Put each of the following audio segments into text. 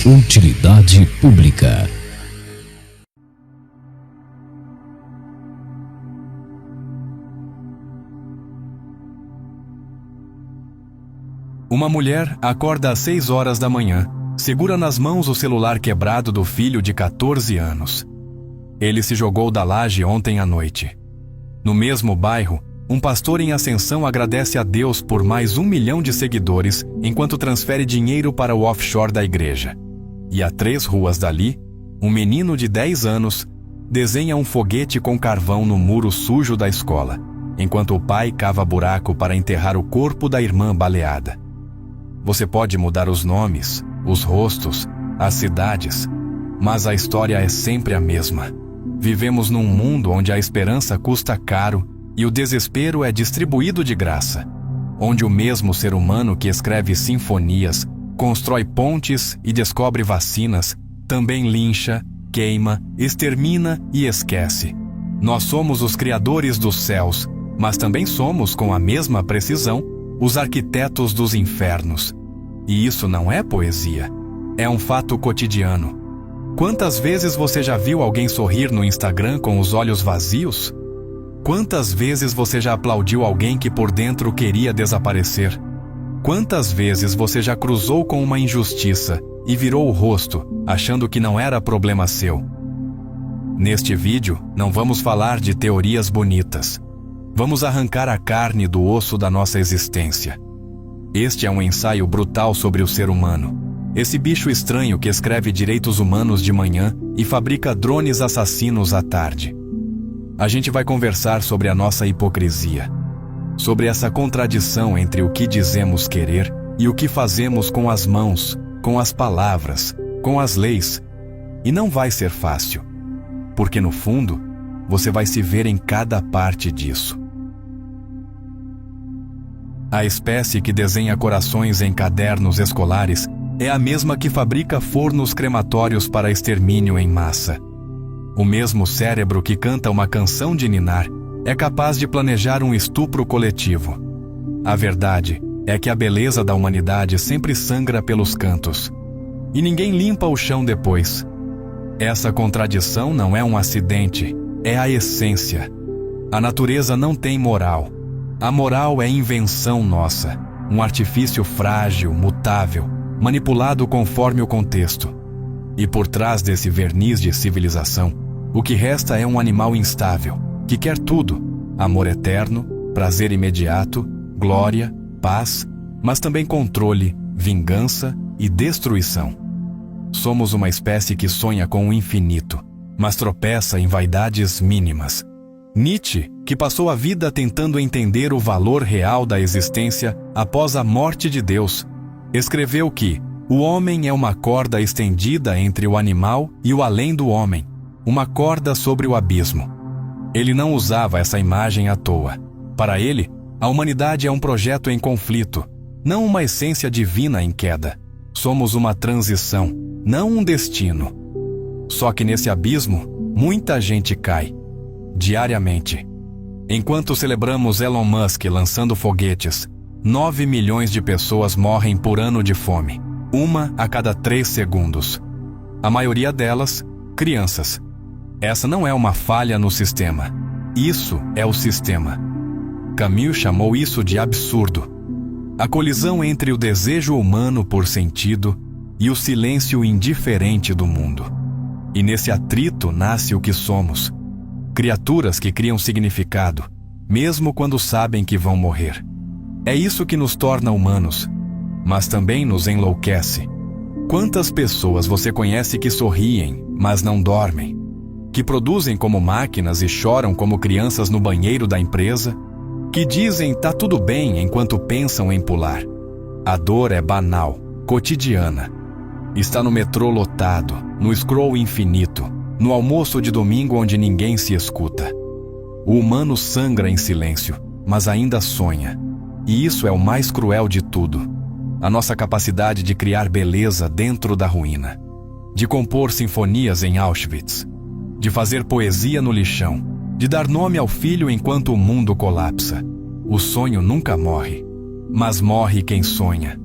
Utilidade pública. Uma mulher acorda às 6 horas da manhã, segura nas mãos o celular quebrado do filho de 14 anos. Ele se jogou da laje ontem à noite. No mesmo bairro, um pastor em ascensão agradece a Deus por mais 1 milhão de seguidores enquanto transfere dinheiro para o offshore da igreja. E a 3 ruas dali, um menino de 10 anos desenha um foguete com carvão no muro sujo da escola, enquanto o pai cava buraco para enterrar o corpo da irmã baleada. Você pode mudar os nomes, os rostos, as cidades, mas a história é sempre a mesma. Vivemos num mundo onde a esperança custa caro e o desespero é distribuído de graça, onde o mesmo ser humano que escreve sinfonias, constrói pontes e descobre vacinas, também lincha, queima, extermina e esquece. Nós somos os criadores dos céus, mas também somos, com a mesma precisão, os arquitetos dos infernos. E isso não é poesia, é um fato cotidiano. Quantas vezes você já viu alguém sorrir no Instagram com os olhos vazios? Quantas vezes você já aplaudiu alguém que por dentro queria desaparecer? Quantas vezes você já cruzou com uma injustiça e virou o rosto, achando que não era problema seu? Neste vídeo, não vamos falar de teorias bonitas. Vamos arrancar a carne do osso da nossa existência. Este é um ensaio brutal sobre o ser humano. Esse bicho estranho que escreve direitos humanos de manhã e fabrica drones assassinos à tarde. A gente vai conversar sobre a nossa hipocrisia, sobre essa contradição entre o que dizemos querer e o que fazemos com as mãos, com as palavras, com as leis. E não vai ser fácil, porque no fundo, você vai se ver em cada parte disso. A espécie que desenha corações em cadernos escolares é a mesma que fabrica fornos crematórios para extermínio em massa. O mesmo cérebro que canta uma canção de ninar é capaz de planejar um estupro coletivo. A verdade é que a beleza da humanidade sempre sangra pelos cantos. E ninguém limpa o chão depois. Essa contradição não é um acidente, é a essência. A natureza não tem moral. A moral é invenção nossa, um artifício frágil, mutável, manipulado conforme o contexto. E por trás desse verniz de civilização, o que resta é um animal instável, que quer tudo: amor eterno, prazer imediato, glória, paz, mas também controle, vingança e destruição. Somos uma espécie que sonha com o infinito, mas tropeça em vaidades mínimas. Nietzsche, que passou a vida tentando entender o valor real da existência após a morte de Deus, escreveu que o homem é uma corda estendida entre o animal e o além do homem, uma corda sobre o abismo. Ele não usava essa imagem à toa. Para ele, a humanidade é um projeto em conflito, não uma essência divina em queda. Somos uma transição, não um destino. Só que nesse abismo, muita gente cai. Diariamente. Enquanto celebramos Elon Musk lançando foguetes, 9 milhões de pessoas morrem por ano de fome, 1 a cada 3 segundos. A maioria delas, crianças. Essa não é uma falha no sistema. Isso é o sistema. Camus chamou isso de absurdo. A colisão entre o desejo humano por sentido e o silêncio indiferente do mundo. E nesse atrito nasce o que somos. Criaturas que criam significado, mesmo quando sabem que vão morrer. É isso que nos torna humanos, mas também nos enlouquece. Quantas pessoas você conhece que sorriem, mas não dormem? Que produzem como máquinas e choram como crianças no banheiro da empresa? Que dizem tá tudo bem enquanto pensam em pular? A dor é banal, cotidiana. Está no metrô lotado, no scroll infinito, no almoço de domingo onde ninguém se escuta. O humano sangra em silêncio, mas ainda sonha. E isso é o mais cruel de tudo. A nossa capacidade de criar beleza dentro da ruína. De compor sinfonias em Auschwitz. De fazer poesia no lixão. De dar nome ao filho enquanto o mundo colapsa. O sonho nunca morre, mas morre quem sonha.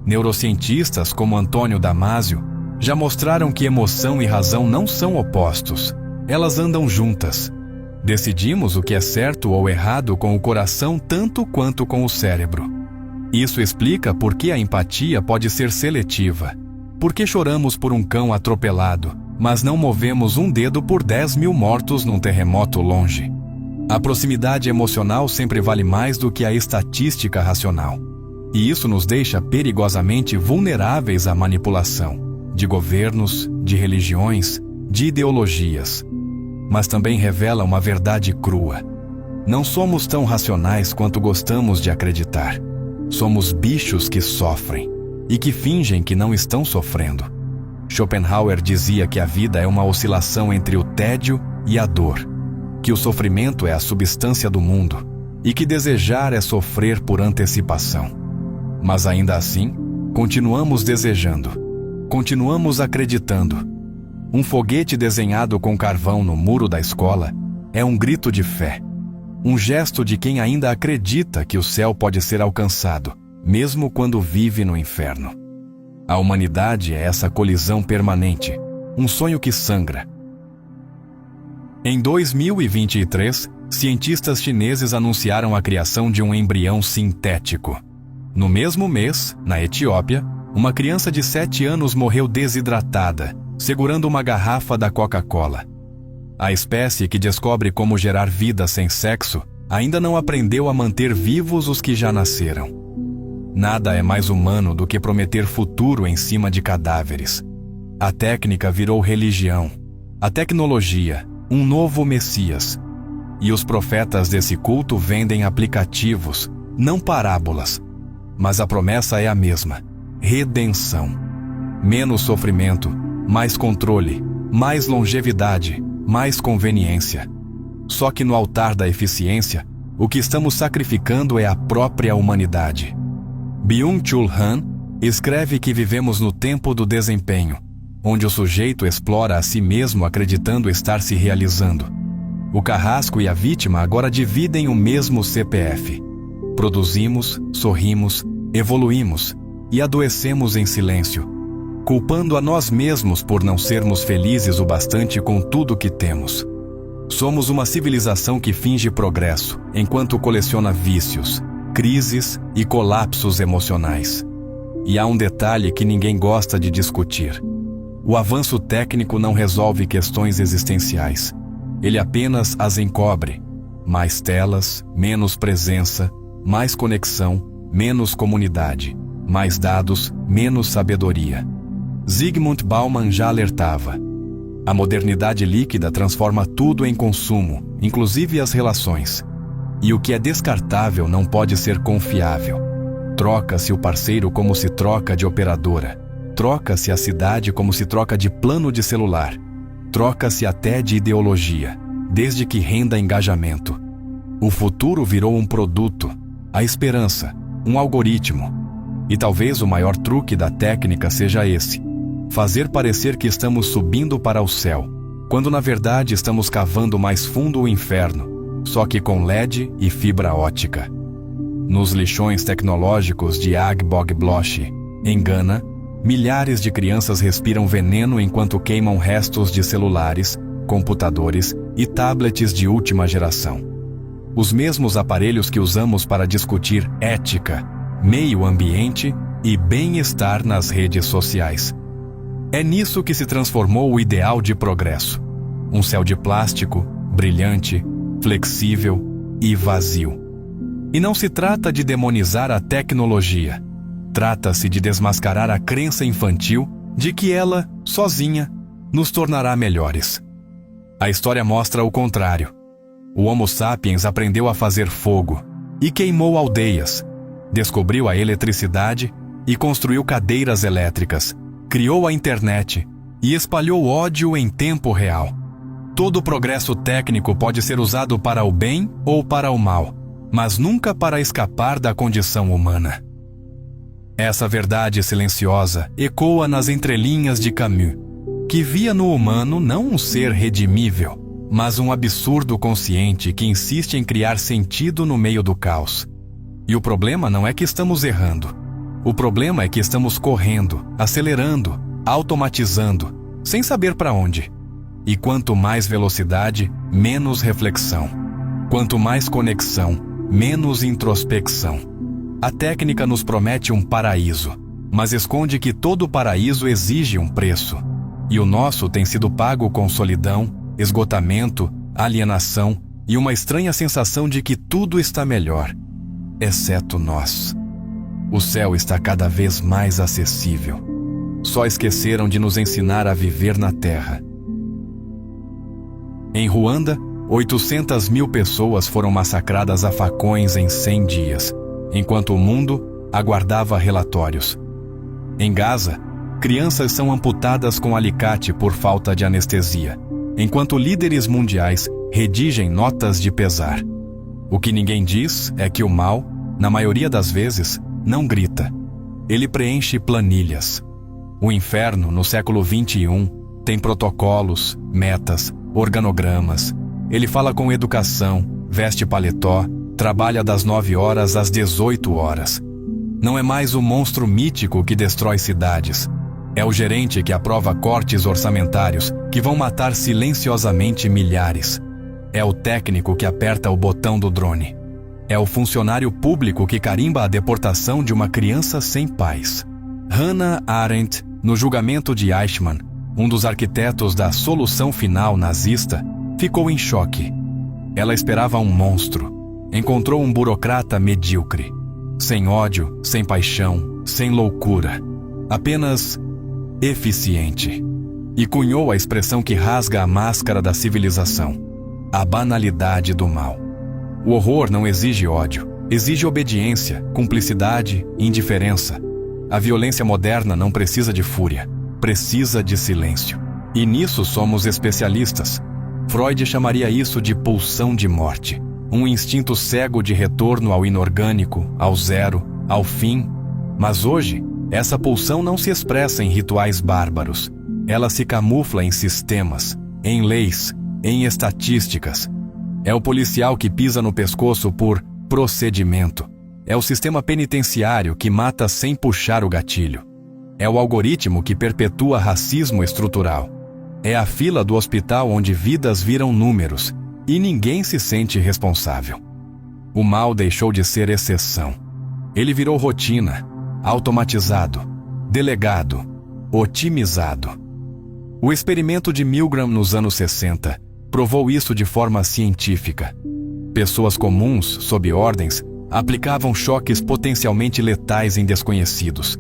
Neurocientistas como Antônio Damasio já mostraram que emoção e razão não são opostos. Elas andam juntas. Decidimos o que é certo ou errado com o coração tanto quanto com o cérebro. Isso explica por que a empatia pode ser seletiva. Por que choramos por um cão atropelado, mas não movemos um dedo por 10.000 mortos num terremoto longe? A proximidade emocional sempre vale mais do que a estatística racional. E isso nos deixa perigosamente vulneráveis à manipulação de governos, de religiões, de ideologias. Mas também revela uma verdade crua. Não somos tão racionais quanto gostamos de acreditar. Somos bichos que sofrem e que fingem que não estão sofrendo. Schopenhauer dizia que a vida é uma oscilação entre o tédio e a dor, que o sofrimento é a substância do mundo e que desejar é sofrer por antecipação. Mas ainda assim, continuamos desejando, continuamos acreditando. Um foguete desenhado com carvão no muro da escola é um grito de fé, um gesto de quem ainda acredita que o céu pode ser alcançado, mesmo quando vive no inferno. A humanidade é essa colisão permanente, um sonho que sangra. Em 2023, cientistas chineses anunciaram a criação de um embrião sintético. No mesmo mês, na Etiópia, uma criança de 7 anos morreu desidratada, segurando uma garrafa da Coca-Cola. A espécie que descobre como gerar vida sem sexo ainda não aprendeu a manter vivos os que já nasceram. Nada é mais humano do que prometer futuro em cima de cadáveres. A técnica virou religião, a tecnologia, um novo Messias. E os profetas desse culto vendem aplicativos, não parábolas. Mas a promessa é a mesma: redenção. Menos sofrimento, mais controle, mais longevidade, mais conveniência. Só que no altar da eficiência, o que estamos sacrificando é a própria humanidade. Byung-Chul Han escreve que vivemos no tempo do desempenho, onde o sujeito explora a si mesmo acreditando estar se realizando. O carrasco e a vítima agora dividem o mesmo CPF. Produzimos, sorrimos, evoluímos e adoecemos em silêncio, culpando a nós mesmos por não sermos felizes o bastante com tudo que temos. Somos uma civilização que finge progresso, enquanto coleciona vícios, crises e colapsos emocionais. E há um detalhe que ninguém gosta de discutir. O avanço técnico não resolve questões existenciais. Ele apenas as encobre. Mais telas, menos presença, mais conexão, menos comunidade, mais dados, menos sabedoria. Zygmunt Bauman já alertava. A modernidade líquida transforma tudo em consumo, inclusive as relações. E o que é descartável não pode ser confiável. Troca-se o parceiro como se troca de operadora. Troca-se a cidade como se troca de plano de celular. Troca-se até de ideologia, desde que renda engajamento. O futuro virou um produto, a esperança, um algoritmo. E talvez o maior truque da técnica seja esse: fazer parecer que estamos subindo para o céu, quando na verdade estamos cavando mais fundo o inferno, só que com LED e fibra ótica. Nos lixões tecnológicos de Agbogbloch, em Gana, milhares de crianças respiram veneno enquanto queimam restos de celulares, computadores e tablets de última geração. Os mesmos aparelhos que usamos para discutir ética, meio ambiente e bem-estar nas redes sociais. É nisso que se transformou o ideal de progresso. Um céu de plástico, brilhante, flexível e vazio. E não se trata de demonizar a tecnologia. Trata-se de desmascarar a crença infantil de que ela, sozinha, nos tornará melhores. A história mostra o contrário. O Homo sapiens aprendeu a fazer fogo e queimou aldeias, descobriu a eletricidade e construiu cadeiras elétricas, criou a internet e espalhou ódio em tempo real. Todo progresso técnico pode ser usado para o bem ou para o mal, mas nunca para escapar da condição humana. Essa verdade silenciosa ecoa nas entrelinhas de Camus, que via no humano não um ser redimível, mas um absurdo consciente que insiste em criar sentido no meio do caos. E o problema não é que estamos errando. O problema é que estamos correndo, acelerando, automatizando, sem saber para onde. E quanto mais velocidade, menos reflexão. Quanto mais conexão, menos introspecção. A técnica nos promete um paraíso, mas esconde que todo paraíso exige um preço. E o nosso tem sido pago com solidão, esgotamento, alienação e uma estranha sensação de que tudo está melhor, exceto nós. O céu está cada vez mais acessível. Só esqueceram de nos ensinar a viver na terra. Em Ruanda, 800 mil pessoas foram massacradas a facões em 100 dias, enquanto o mundo aguardava relatórios. Em Gaza, crianças são amputadas com alicate por falta de anestesia, enquanto líderes mundiais redigem notas de pesar. O que ninguém diz é que o mal, na maioria das vezes, não grita. Ele preenche planilhas. O inferno, no século XXI, tem protocolos, metas, organogramas. Ele fala com educação, veste paletó, trabalha das 9 horas às 18 horas. Não é mais o monstro mítico que destrói cidades. É o gerente que aprova cortes orçamentários que vão matar silenciosamente milhares. É o técnico que aperta o botão do drone. É o funcionário público que carimba a deportação de uma criança sem pais. Hannah Arendt, no julgamento de Eichmann, um dos arquitetos da solução final nazista, ficou em choque. Ela esperava um monstro. Encontrou um burocrata medíocre. Sem ódio, sem paixão, sem loucura. Apenas eficiente. E cunhou a expressão que rasga a máscara da civilização: a banalidade do mal. O horror não exige ódio, exige obediência, cumplicidade e indiferença. A violência moderna não precisa de fúria, precisa de silêncio. E nisso somos especialistas. Freud chamaria isso de pulsão de morte, um instinto cego de retorno ao inorgânico, ao zero, ao fim. Mas hoje, essa pulsão não se expressa em rituais bárbaros. Ela se camufla em sistemas, em leis, em estatísticas. É o policial que pisa no pescoço por procedimento. É o sistema penitenciário que mata sem puxar o gatilho. É o algoritmo que perpetua racismo estrutural. É a fila do hospital onde vidas viram números e ninguém se sente responsável. O mal deixou de ser exceção. Ele virou rotina, automatizado, delegado, otimizado. O experimento de Milgram nos anos 60 provou isso de forma científica. Pessoas comuns, sob ordens, aplicavam choques potencialmente letais em desconhecidos.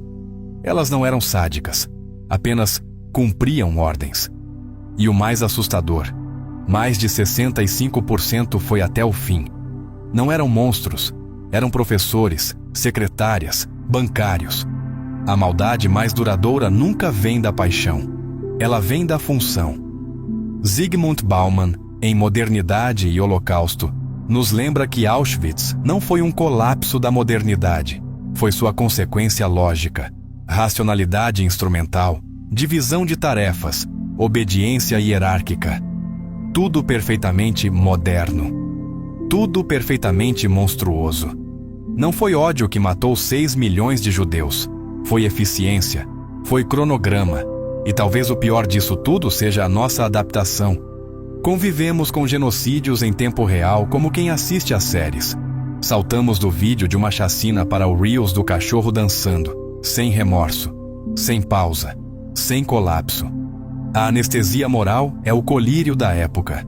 Elas não eram sádicas, apenas cumpriam ordens. E o mais assustador, mais de 65% foi até o fim. Não eram monstros, eram professores, secretárias, bancários. A maldade mais duradoura nunca vem da paixão. Ela vem da função. Zygmunt Bauman, em Modernidade e Holocausto, nos lembra que Auschwitz não foi um colapso da modernidade, foi sua consequência lógica. Racionalidade instrumental, divisão de tarefas, obediência hierárquica. Tudo perfeitamente moderno. Tudo perfeitamente monstruoso. Não foi ódio que matou 6 milhões de judeus. Foi eficiência. Foi cronograma. E talvez o pior disso tudo seja a nossa adaptação. Convivemos com genocídios em tempo real como quem assiste às séries. Saltamos do vídeo de uma chacina para o Reels do cachorro dançando, sem remorso, sem pausa, sem colapso. A anestesia moral é o colírio da época.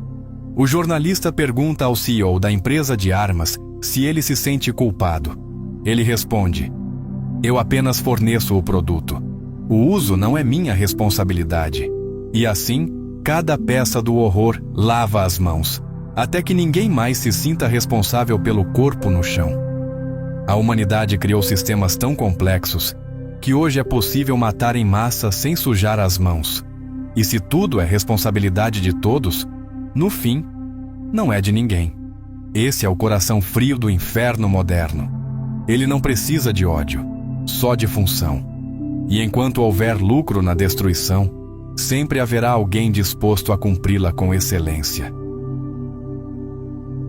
O jornalista pergunta ao CEO da empresa de armas se ele se sente culpado. Ele responde: eu apenas forneço o produto. O uso não é minha responsabilidade. E assim, cada peça do horror lava as mãos, até que ninguém mais se sinta responsável pelo corpo no chão. A humanidade criou sistemas tão complexos que hoje é possível matar em massa sem sujar as mãos. E se tudo é responsabilidade de todos, no fim, não é de ninguém. Esse é o coração frio do inferno moderno. Ele não precisa de ódio, só de função. E enquanto houver lucro na destruição, sempre haverá alguém disposto a cumpri-la com excelência.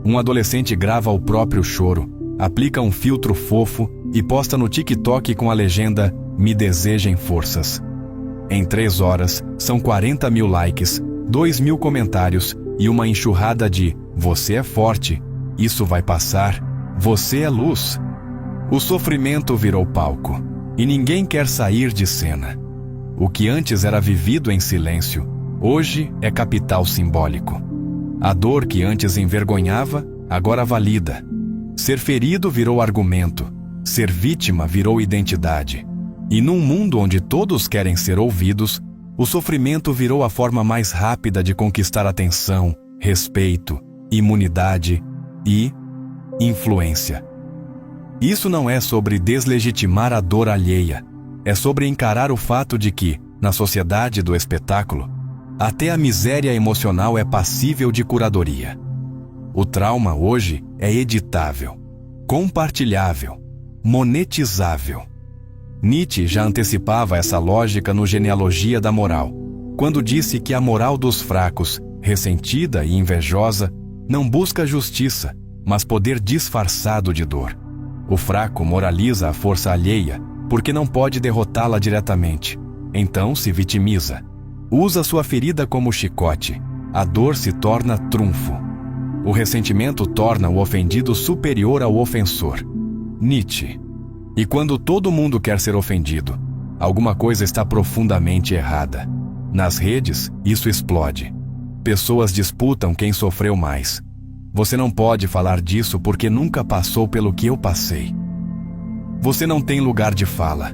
Um adolescente grava o próprio choro, aplica um filtro fofo e posta no TikTok com a legenda: me desejem forças. Em 3 horas, são 40 mil likes, 2 mil comentários e uma enxurrada de "você é forte, isso vai passar, você é luz". O sofrimento virou palco, e ninguém quer sair de cena. O que antes era vivido em silêncio, hoje é capital simbólico. A dor que antes envergonhava, agora valida. Ser ferido virou argumento, ser vítima virou identidade. E num mundo onde todos querem ser ouvidos, o sofrimento virou a forma mais rápida de conquistar atenção, respeito, imunidade e influência. Isso não é sobre deslegitimar a dor alheia, é sobre encarar o fato de que, na sociedade do espetáculo, até a miséria emocional é passível de curadoria. O trauma hoje é editável, compartilhável, monetizável. Nietzsche já antecipava essa lógica no Genealogia da Moral, quando disse que a moral dos fracos, ressentida e invejosa, não busca justiça, mas poder disfarçado de dor. O fraco moraliza a força alheia, porque não pode derrotá-la diretamente. Então se vitimiza. Usa sua ferida como chicote. A dor se torna trunfo. O ressentimento torna o ofendido superior ao ofensor. Nietzsche. E quando todo mundo quer ser ofendido, alguma coisa está profundamente errada. Nas redes, isso explode. Pessoas disputam quem sofreu mais. Você não pode falar disso porque nunca passou pelo que eu passei. Você não tem lugar de fala.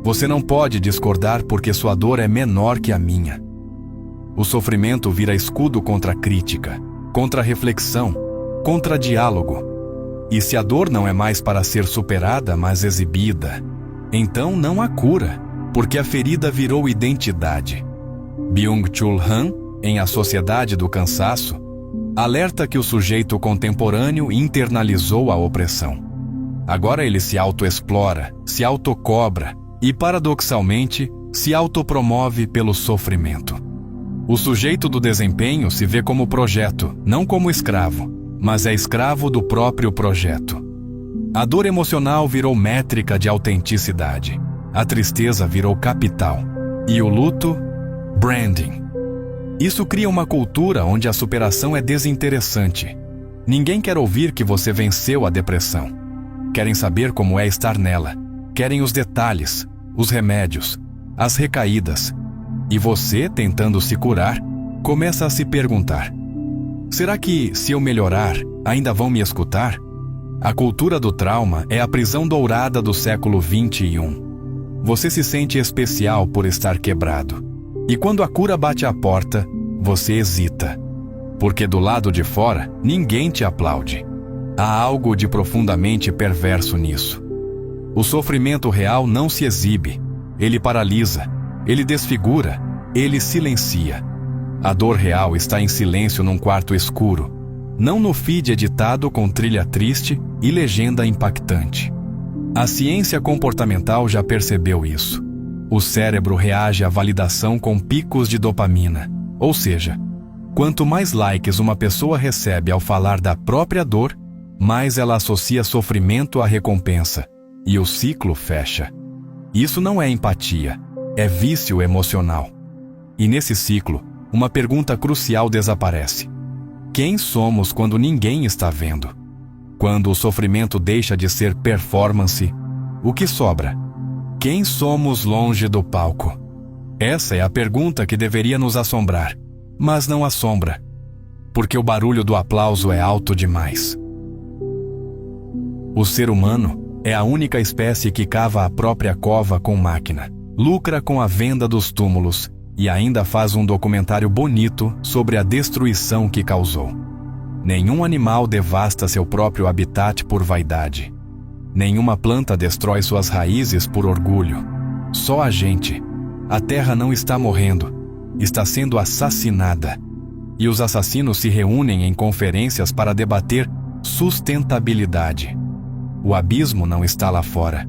Você não pode discordar porque sua dor é menor que a minha. O sofrimento vira escudo contra a crítica, contra a reflexão, contra diálogo. E se a dor não é mais para ser superada, mas exibida, então não há cura, porque a ferida virou identidade. Byung-Chul Han, em A Sociedade do Cansaço, alerta que o sujeito contemporâneo internalizou a opressão. Agora ele se autoexplora, se autocobra e, paradoxalmente, se autopromove pelo sofrimento. O sujeito do desempenho se vê como projeto, não como escravo, mas é escravo do próprio projeto. A dor emocional virou métrica de autenticidade. A tristeza virou capital. E o luto, branding. Isso cria uma cultura onde a superação é desinteressante. Ninguém quer ouvir que você venceu a depressão. Querem saber como é estar nela. Querem os detalhes, os remédios, as recaídas. E você, tentando se curar, começa a se perguntar: será que, se eu melhorar, ainda vão me escutar? A cultura do trauma é a prisão dourada do século XXI. Você se sente especial por estar quebrado. E quando a cura bate à porta, você hesita. Porque do lado de fora, ninguém te aplaude. Há algo de profundamente perverso nisso. O sofrimento real não se exibe. Ele paralisa, ele desfigura, ele silencia. A dor real está em silêncio num quarto escuro, não no feed editado com trilha triste e legenda impactante. A ciência comportamental já percebeu isso. O cérebro reage à validação com picos de dopamina. Ou seja, quanto mais likes uma pessoa recebe ao falar da própria dor, mais ela associa sofrimento à recompensa, e o ciclo fecha. Isso não é empatia, é vício emocional. E nesse ciclo, uma pergunta crucial desaparece. Quem somos quando ninguém está vendo? Quando o sofrimento deixa de ser performance, o que sobra? Quem somos longe do palco? Essa é a pergunta que deveria nos assombrar, mas não assombra, porque o barulho do aplauso é alto demais. O ser humano é a única espécie que cava a própria cova com máquina, lucra com a venda dos túmulos e ainda faz um documentário bonito sobre a destruição que causou. Nenhum animal devasta seu próprio habitat por vaidade. Nenhuma planta destrói suas raízes por orgulho. Só a gente. A terra não está morrendo, está sendo assassinada. E os assassinos se reúnem em conferências para debater sustentabilidade. O abismo não está lá fora.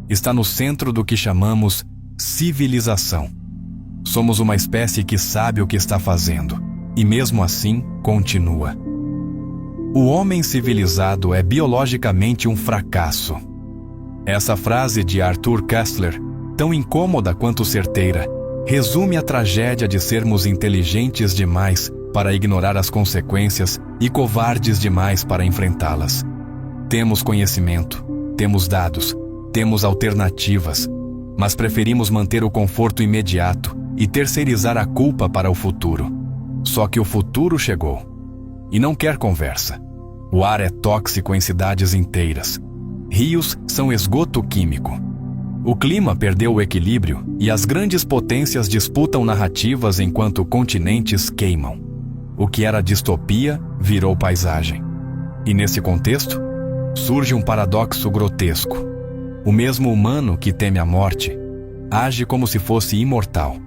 Está no centro do que chamamos civilização. Somos uma espécie que sabe o que está fazendo, e mesmo assim continua. O homem civilizado é biologicamente um fracasso. Essa frase de Arthur Koestler, tão incômoda quanto certeira, resume a tragédia de sermos inteligentes demais para ignorar as consequências e covardes demais para enfrentá-las. Temos conhecimento, temos dados, temos alternativas, mas preferimos manter o conforto imediato e terceirizar a culpa para o futuro. Só que o futuro chegou e não quer conversa. O ar é tóxico em cidades inteiras. Rios são esgoto químico. O clima perdeu o equilíbrio e as grandes potências disputam narrativas enquanto continentes queimam. O que era distopia virou paisagem. E nesse contexto, surge um paradoxo grotesco. O mesmo humano que teme a morte age como se fosse imortal.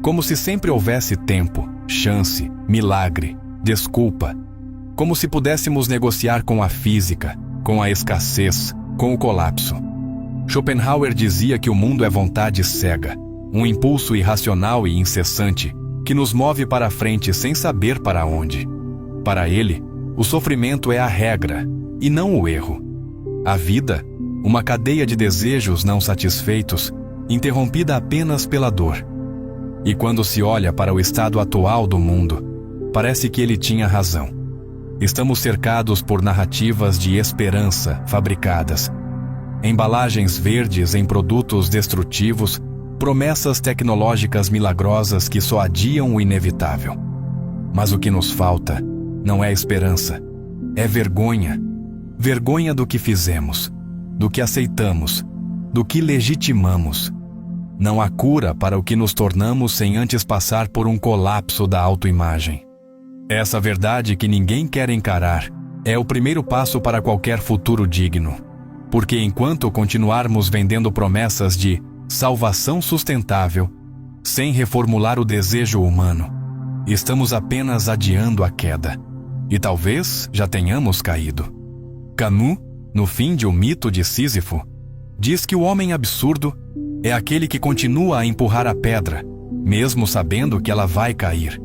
Como se sempre houvesse tempo, chance, milagre, desculpa. Como se pudéssemos negociar com a física, com a escassez, com o colapso. Schopenhauer dizia que o mundo é vontade cega, um impulso irracional e incessante que nos move para a frente sem saber para onde. Para ele, o sofrimento é a regra e não o erro. A vida, uma cadeia de desejos não satisfeitos, interrompida apenas pela dor. E quando se olha para o estado atual do mundo, parece que ele tinha razão. Estamos cercados por narrativas de esperança fabricadas, embalagens verdes em produtos destrutivos, promessas tecnológicas milagrosas que só adiam o inevitável. Mas o que nos falta não é esperança, é vergonha. Vergonha do que fizemos, do que aceitamos, do que legitimamos. Não há cura para o que nos tornamos sem antes passar por um colapso da autoimagem. Essa verdade que ninguém quer encarar é o primeiro passo para qualquer futuro digno. Porque enquanto continuarmos vendendo promessas de salvação sustentável, sem reformular o desejo humano, estamos apenas adiando a queda. E talvez já tenhamos caído. Camus, no fim de O Mito de Sísifo, diz que o homem absurdo é aquele que continua a empurrar a pedra, mesmo sabendo que ela vai cair.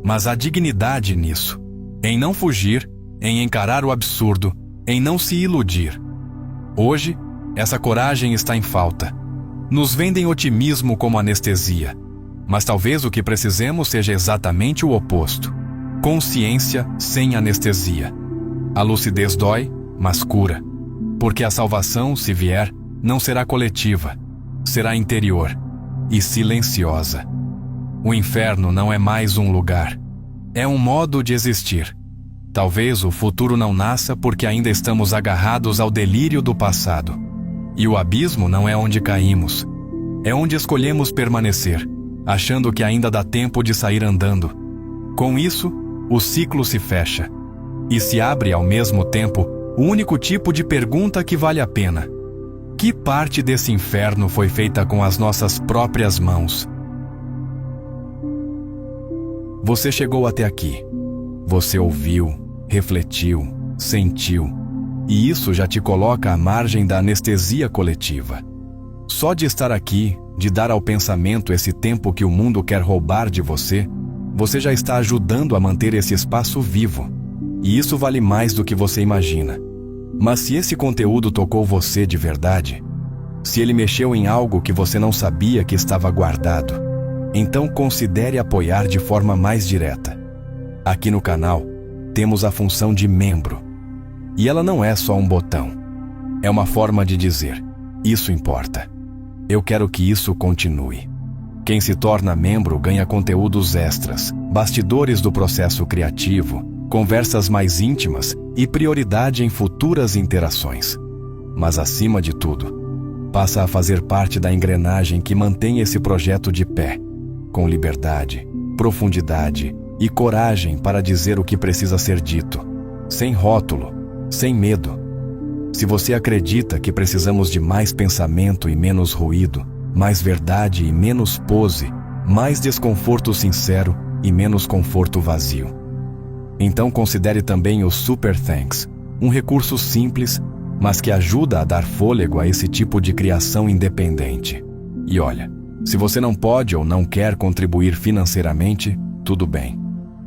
Mas há dignidade nisso, em não fugir, em encarar o absurdo, em não se iludir. Hoje, essa coragem está em falta. Nos vendem otimismo como anestesia, mas talvez o que precisemos seja exatamente o oposto. Consciência sem anestesia. A lucidez dói, mas cura. Porque a salvação, se vier, não será coletiva, será interior e silenciosa. O inferno não é mais um lugar, é um modo de existir. Talvez o futuro não nasça porque ainda estamos agarrados ao delírio do passado. E o abismo não é onde caímos, é onde escolhemos permanecer, achando que ainda dá tempo de sair andando. Com isso, o ciclo se fecha. E se abre ao mesmo tempo o único tipo de pergunta que vale a pena. Que parte desse inferno foi feita com as nossas próprias mãos? Você chegou até aqui. Você ouviu, refletiu, sentiu. E isso já te coloca à margem da anestesia coletiva. Só de estar aqui, de dar ao pensamento esse tempo que o mundo quer roubar de você, você já está ajudando a manter esse espaço vivo. E isso vale mais do que você imagina. Mas se esse conteúdo tocou você de verdade, se ele mexeu em algo que você não sabia que estava guardado, então considere apoiar de forma mais direta. Aqui no canal, temos a função de membro. E ela não é só um botão. É uma forma de dizer, isso importa. Eu quero que isso continue. Quem se torna membro ganha conteúdos extras, bastidores do processo criativo, conversas mais íntimas e prioridade em futuras interações. Mas acima de tudo, passa a fazer parte da engrenagem que mantém esse projeto de pé, com liberdade, profundidade e coragem para dizer o que precisa ser dito, sem rótulo, sem medo. Se você acredita que precisamos de mais pensamento e menos ruído, mais verdade e menos pose, mais desconforto sincero e menos conforto vazio, então considere também o Super Thanks, um recurso simples, mas que ajuda a dar fôlego a esse tipo de criação independente. E olha, se você não pode ou não quer contribuir financeiramente, tudo bem.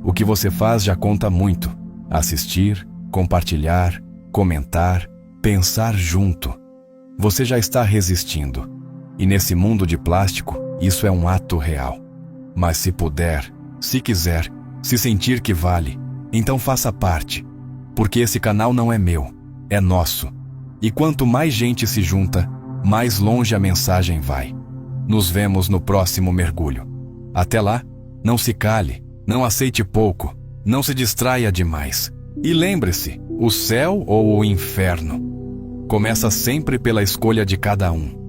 O que você faz já conta muito. Assistir, compartilhar, comentar, pensar junto. Você já está resistindo. E nesse mundo de plástico, Isso é um ato real. Mas se puder, se quiser, se sentir que vale, então faça parte. Porque esse canal não é meu, é nosso. E quanto mais gente se junta, mais longe a mensagem vai. Nos vemos no próximo mergulho. Até lá, não se cale, não aceite pouco, não se distraia demais. E lembre-se, o céu ou o inferno começa sempre pela escolha de cada um.